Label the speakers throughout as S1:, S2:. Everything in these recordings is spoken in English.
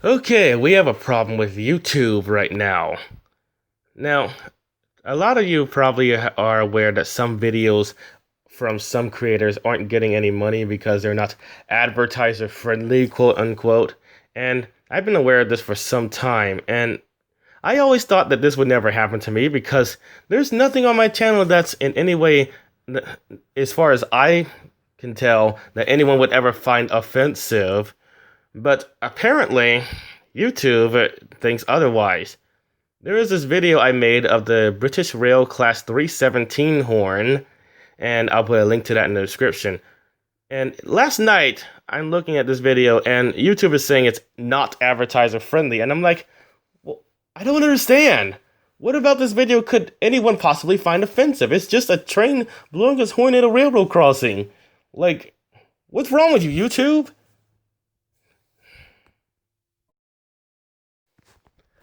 S1: Okay, we have a problem with YouTube right now. Now, a lot of you probably are aware that some videos from some creators aren't getting any money because they're not advertiser friendly, quote unquote. And I've been aware of this for some time, and I always thought that this would never happen to me because there's nothing on my channel that's in any way, as far as I can tell, that anyone would ever find offensive. But apparently, YouTube thinks otherwise. There is this video I made of the British Rail Class 317 horn, and I'll put a link to that in the description. And last night, I'm looking at this video, and YouTube is saying it's not advertiser friendly, and I'm like, well, I don't understand. What about this video could anyone possibly find offensive? It's just a train blowing its horn at a railroad crossing. Like, what's wrong with you, YouTube?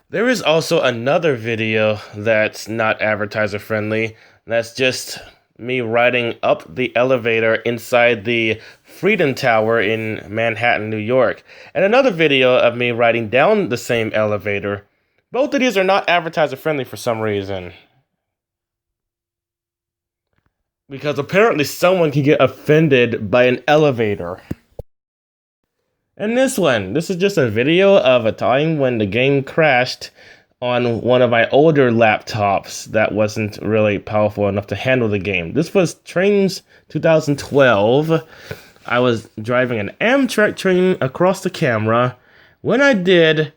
S1: There is also another video that's not advertiser friendly. That's just me riding up the elevator inside the Freedom Tower in Manhattan, New York. And another video of me riding down the same elevator. Both of these are not advertiser friendly for some reason. Because apparently someone can get offended by an elevator. And this is just a video of a time when the game crashed on one of my older laptops that wasn't really powerful enough to handle the game. This was Trains 2012. I was driving an Amtrak train across the camera. When I did,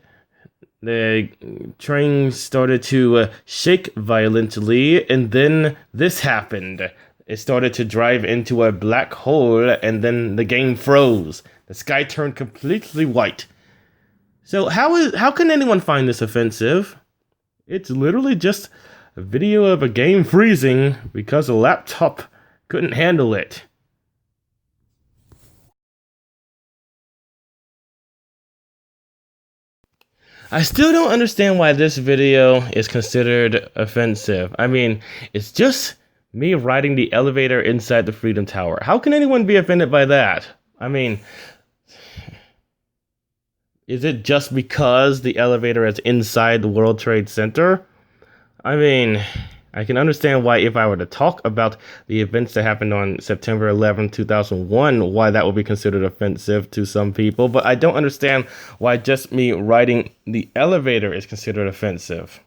S1: the train started to shake violently, and then this happened. It started to drive into a black hole, and then the game froze. The sky turned completely white. So how can anyone find this offensive? It's literally just a video of a game freezing because a laptop couldn't handle it. I still don't understand why this video is considered offensive. I mean, it's just me riding the elevator inside the Freedom Tower. How can anyone be offended by that? I mean, is it just because the elevator is inside the World Trade Center? I mean, I can understand why if I were to talk about the events that happened on September 11, 2001, why that would be considered offensive to some people, but I don't understand why just me riding the elevator is considered offensive.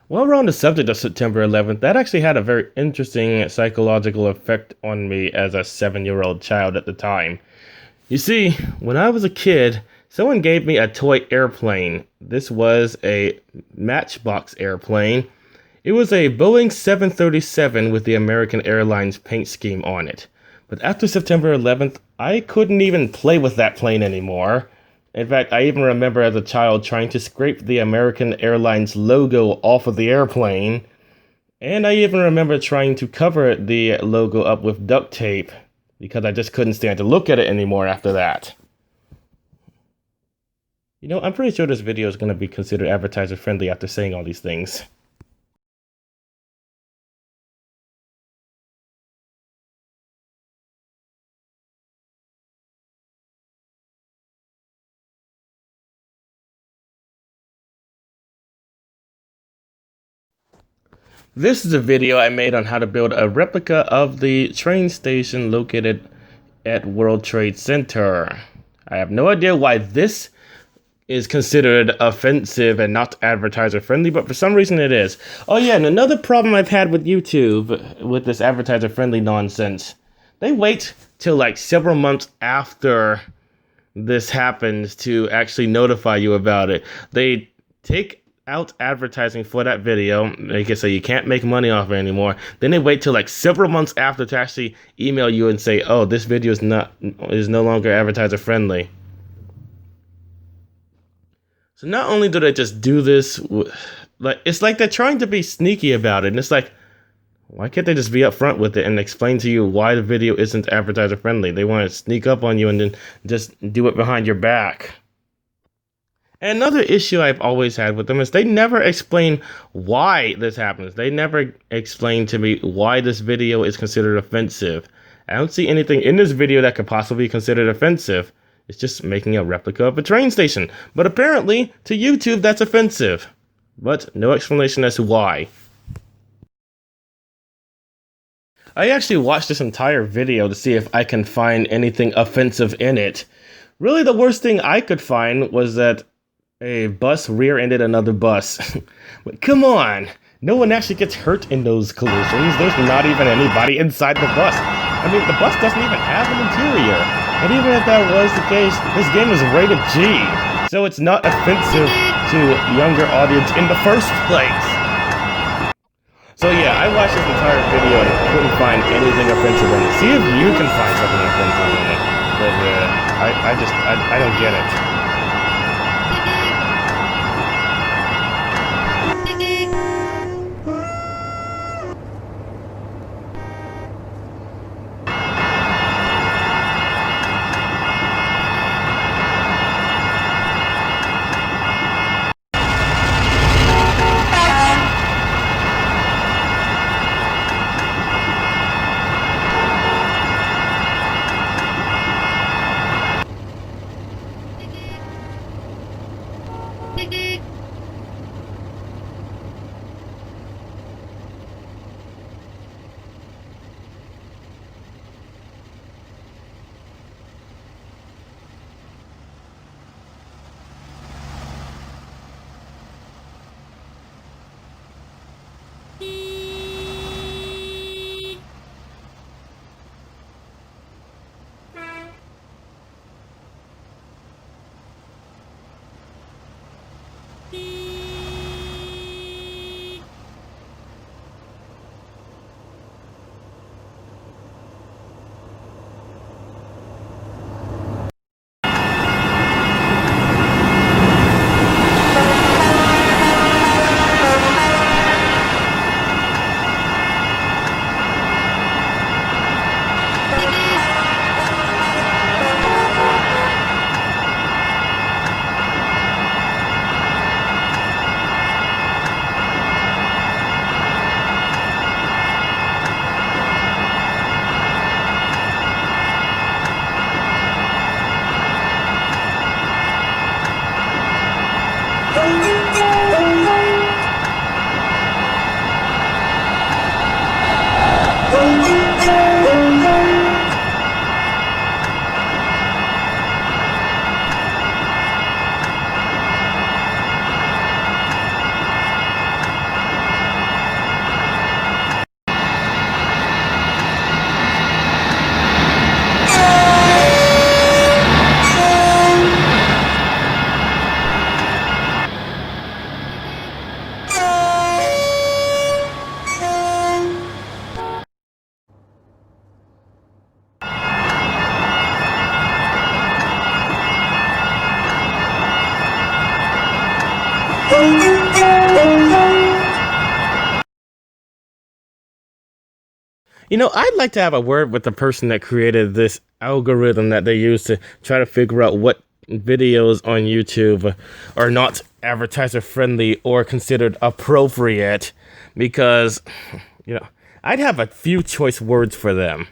S1: While we're on the subject of September 11th, that actually had a very interesting psychological effect on me as a 7-year-old child at the time. You see, when I was a kid, someone gave me a toy airplane. This was a Matchbox airplane. It was a Boeing 737 with the American Airlines paint scheme on it. But after September 11th, I couldn't even play with that plane anymore. In fact, I even remember as a child trying to scrape the American Airlines logo off of the airplane. And I even remember trying to cover the logo up with duct tape because I just couldn't stand to look at it anymore after that. You know, I'm pretty sure this video is going to be considered advertiser friendly after saying all these things. This is a video I made on how to build a replica of the train station located at World Trade Center. I have no idea why this is considered offensive and not advertiser friendly, but for some reason it is. Oh yeah, and another problem I've had with YouTube with this advertiser friendly nonsense. They wait till like several months after this happens to actually notify you about it. They take out advertising for that video, make it so you can't make money off it anymore. Then they wait till like several months after to actually email you and say, oh, this video is no longer advertiser friendly. So not only do they just do this, like it's like they're trying to be sneaky about it, and it's like, why can't they just be upfront with it and explain to you why the video isn't advertiser friendly? They want to sneak up on you and then just do it behind your back. And another issue I've always had with them is they never explain why this happens. They never explain to me why this video is considered offensive. I don't see anything in this video that could possibly be considered offensive. It's just making a replica of a train station. But apparently, to YouTube, that's offensive. But no explanation as to why. I actually watched this entire video to see if I can find anything offensive in it. Really, the worst thing I could find was that a bus rear-ended another bus. But come on! No one actually gets hurt in those collisions. There's not even anybody inside the bus. I mean, the bus doesn't even have an interior. And even if that was the case, this game is rated G. So it's not offensive to younger audience in the first place. So yeah, I watched this entire video and couldn't find anything offensive in it. See if you can find something offensive in it. But I don't get it. You know, I'd like to have a word with the person that created this algorithm that they use to try to figure out what videos on YouTube are not advertiser friendly or considered appropriate, because, you know, I'd have a few choice words for them.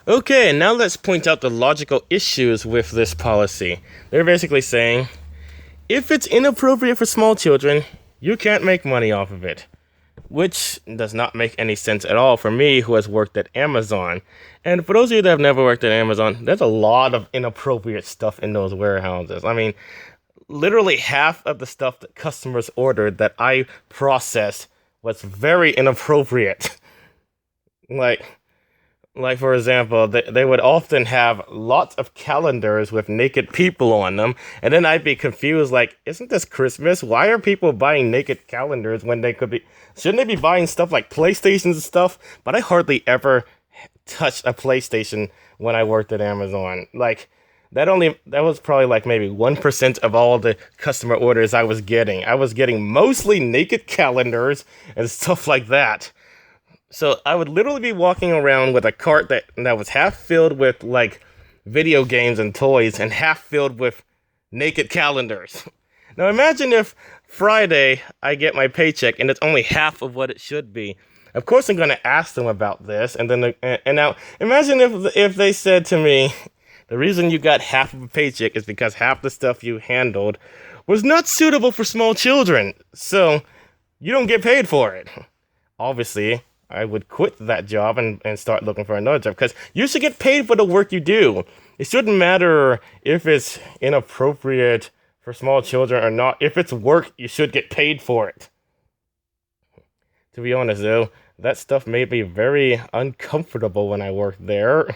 S1: Okay, now let's point out the logical issues with this policy. They're basically saying, if it's inappropriate for small children, you can't make money off of it. Which does not make any sense at all for me, who has worked at Amazon. And for those of you that have never worked at Amazon, there's a lot of inappropriate stuff in those warehouses. I mean, literally half of the stuff that customers ordered that I processed was very inappropriate. Like, Like, for example, they would often have lots of calendars with naked people on them, and then I'd be confused, like, isn't this Christmas? Why are people buying naked calendars when they could be, shouldn't they be buying stuff like PlayStations and stuff? But I hardly ever touched a PlayStation when I worked at Amazon. Like, that was probably like maybe 1% of all the customer orders I was getting. I was getting mostly naked calendars and stuff like that. So I would literally be walking around with a cart that was half filled with like video games and toys and half filled with naked calendars. Now imagine if Friday I get my paycheck and it's only half of what it should be. Of course I'm going to ask them about this, and then and now imagine if they said to me, the reason you got half of a paycheck is because half the stuff you handled was not suitable for small children, so you don't get paid for it. Obviously, I would quit that job and start looking for another job, because you should get paid for the work you do. It shouldn't matter if it's inappropriate for small children or not. If it's work, you should get paid for it. To be honest, though, that stuff made me very uncomfortable when I worked there.